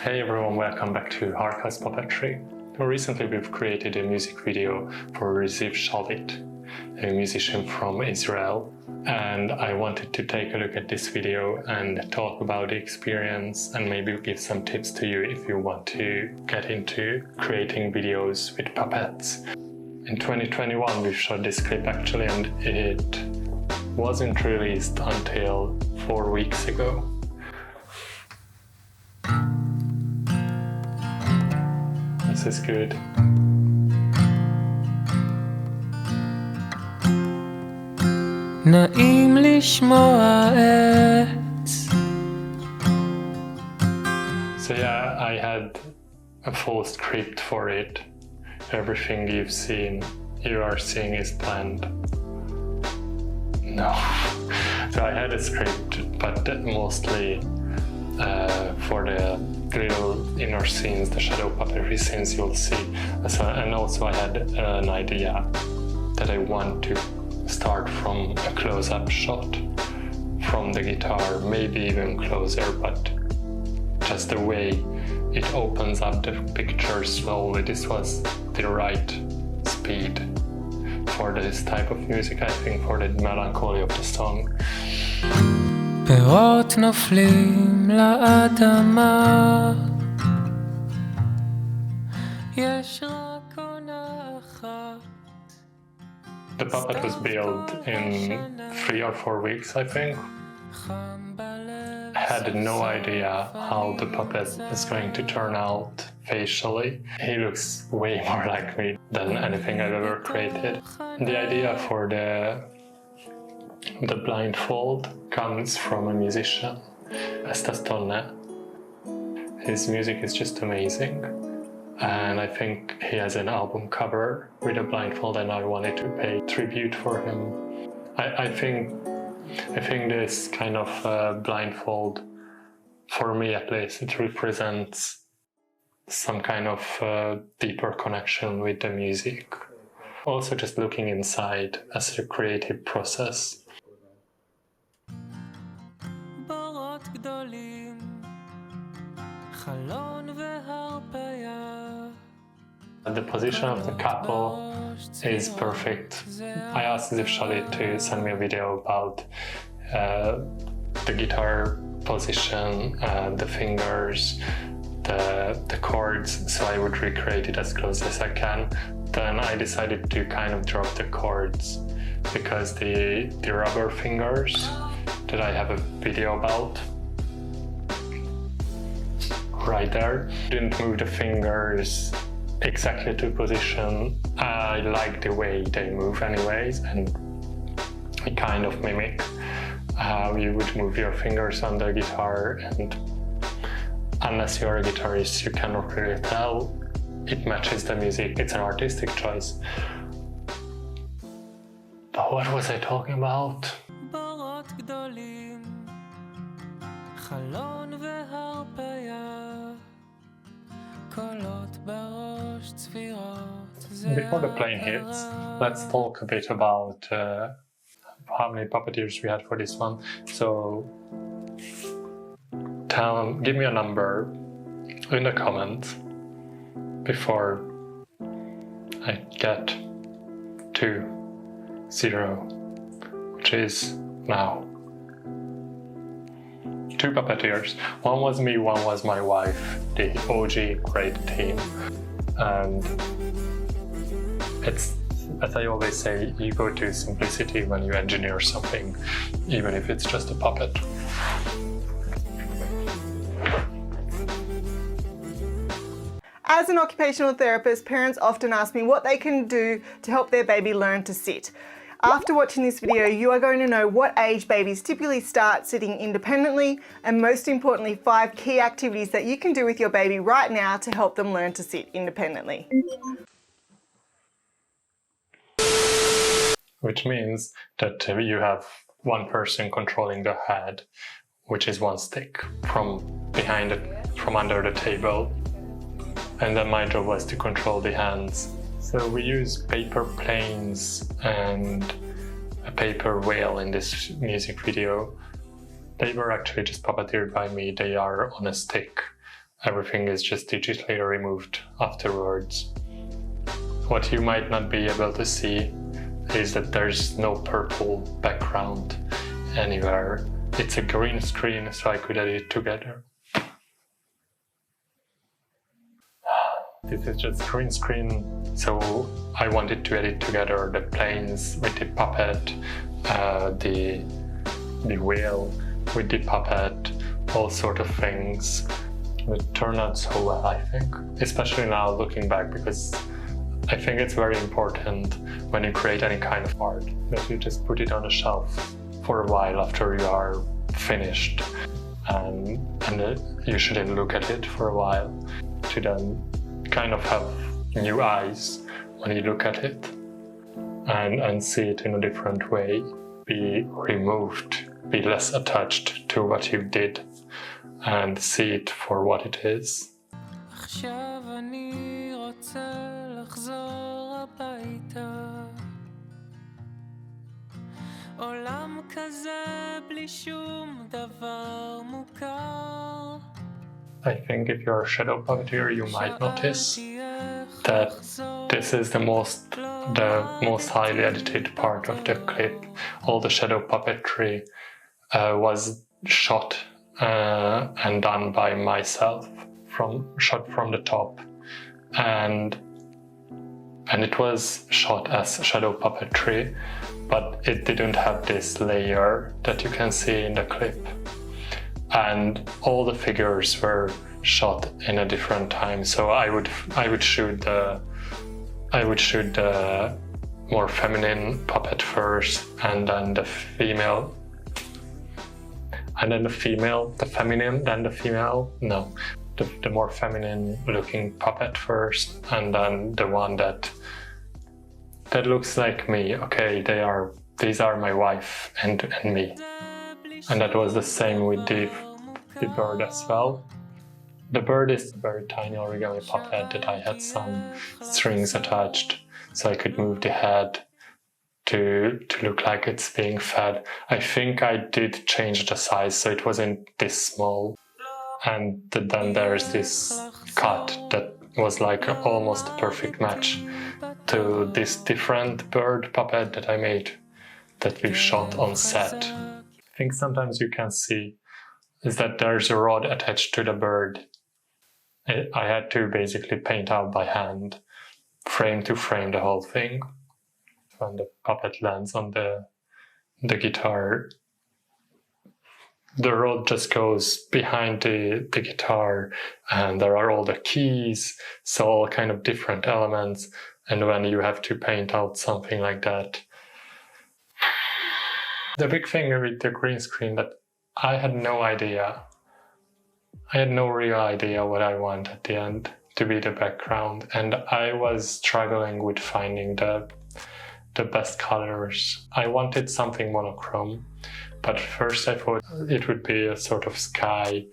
Hey everyone, welcome back to Harkas Puppetry. Recently we've created a music video for Ziv Shalit, a musician from Israel, and I wanted to take a look at this video and talk about the experience and maybe give some tips to you if you want to get into creating videos with puppets. In 2021 we shot this clip actually, and it wasn't released until 4 weeks ago. This is good. נעים לשמוע את. So yeah, I had a full script for it. Everything you are seeing is planned. No. So I had a script, but mostly for the little inner scenes, the shadow puppetry scenes you'll see. And also I had an idea that I want to start from a close-up shot from the guitar, maybe even closer, but just the way it opens up the picture slowly. This was the right speed for this type of music, I think, for the melancholy of the song. פירות נופלים לאדמה, יש רק עונה אחת. The puppet was built in 3 or 4 weeks, I think. I had no idea how the puppet is going to turn out facially. He looks way more like me than anything I've ever created. The idea for the blindfold comes from a musician, Stonne. His music is just amazing, and I think he has an album cover with a blindfold, and I wanted to pay tribute for him. I think this kind of blindfold, for me at least, it represents some kind of deeper connection with the music. Also just looking inside as a creative process. The position of the couple is perfect. I asked Ziv Shalit to send me a video about the guitar position, the fingers, the chords, so I would recreate it as close as I can. Then I decided to kind of drop the chords because the rubber fingers that I have a video about right there, didn't move the fingers exactly to position. I like the way they move anyways, and it kind of mimic how you would move your fingers on the guitar, and unless you're a guitarist you cannot really tell. It matches the music. It's an artistic choice. But what was I talking about? Before the plane hits, let's talk a bit about how many puppeteers we had for this one. So give me a number in the comments before I get to 0, which is now. 2 puppeteers. One was me, one was my wife, the OG great team. And it's, as I always say, you go to simplicity when you engineer something, even if it's just a puppet. As an occupational therapist, parents often ask me what they can do to help their baby learn to sit. After watching this video, you are going to know what age babies typically start sitting independently, and most importantly, 5 key activities that you can do with your baby right now to help them learn to sit independently. Which means that you have one person controlling the head, which is one stick from behind it, from under the table. And then my job was to control the hands. So we use paper planes and a paper whale in this music video. They were actually just puppeteered by me. They are on a stick everything is just digitally removed afterwards. What you might not be able to see is that there's no purple background anywhere. It's a green screen, so I could edit it together. This is just green screen, so I wanted to edit together the planes with the puppet, the whale with the puppet, all sort of things. It turned out so well, I think, especially now looking back, because I think it's very important when you create any kind of art that you just put it on a shelf for a while after you are finished, and you shouldn't look at it for a while to then kind of have new eyes when you look at it and see it in a different way, be removed, be less attached to what you did and see it for what it is. עכשיו אני רוצה לחזור הביתה, עולם כזה בלי שום דבר מוכר. I think if you're a shadow puppeteer, you might notice that this is the most highly edited part of the clip. All the shadow puppetry was shot and done by myself, shot from the top, and it was shot as shadow puppetry, but it didn't have this layer that you can see in the clip. And all the figures were shot in a different time, so I would shoot the more feminine puppet first, and then the female, and then the feminine, then the female. No, the more feminine looking puppet first, and then the one that looks like me. Okay, these are my wife and me. And that was the same with the bird as well. The bird is a very tiny origami puppet that I had some strings attached so I could move the head to look like it's being fed. I think I did change the size so it wasn't this small. And then there's this cut that was like almost a perfect match to this different bird puppet that I made, that we shot on set. I think sometimes you can see is that there's a rod attached to the bird. I had to basically paint out by hand, frame to frame, the whole thing. When the puppet lands on the guitar, the rod just goes behind the guitar, and there are all the keys, so all kind of different elements. And when you have to paint out something like that, the big thing with the green screen that I had no idea. I had no real idea what I want at the end to be the background, and I was struggling with finding the best colors. I wanted something monochrome, but first I thought it would be a sort of sky,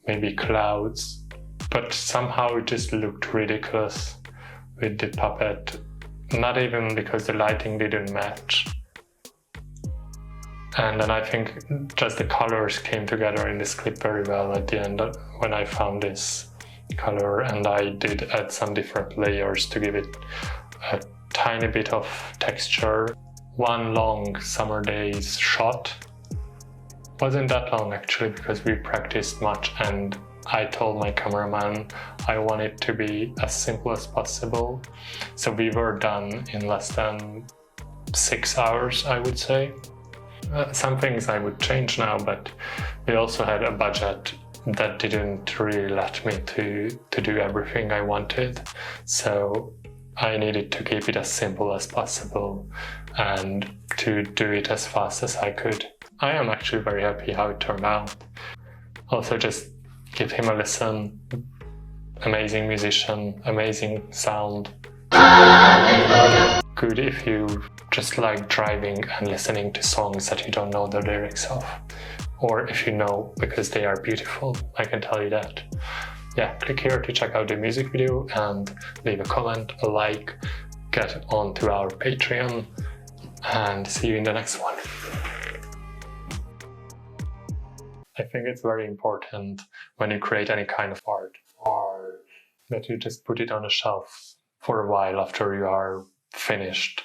maybe clouds, but somehow it just looked ridiculous with the puppet, not even because the lighting didn't match. And then I think just the colors came together in this clip very well at the end when I found this color, and I did add some different layers to give it a tiny bit of texture. One long summer day's shot. Wasn't that long actually, because we practiced much, and I told my cameraman I want it to be as simple as possible. So we were done in less than 6 hours, I would say. Some things I would change now, but we also had a budget that didn't really let me to do everything I wanted. So I needed to keep it as simple as possible and to do it as fast as I could. I am actually very happy how it turned out. Also, just give him a listen. Amazing musician, amazing sound. Good if you just like driving and listening to songs that you don't know the lyrics of, or if you know, because they are beautiful, I can tell you that. Yeah, click here to check out the music video and leave a comment, a like, get onto our Patreon, and see you in the next one. I think it's very important when you create any kind of art that you just put it on a shelf for a while after you are finished.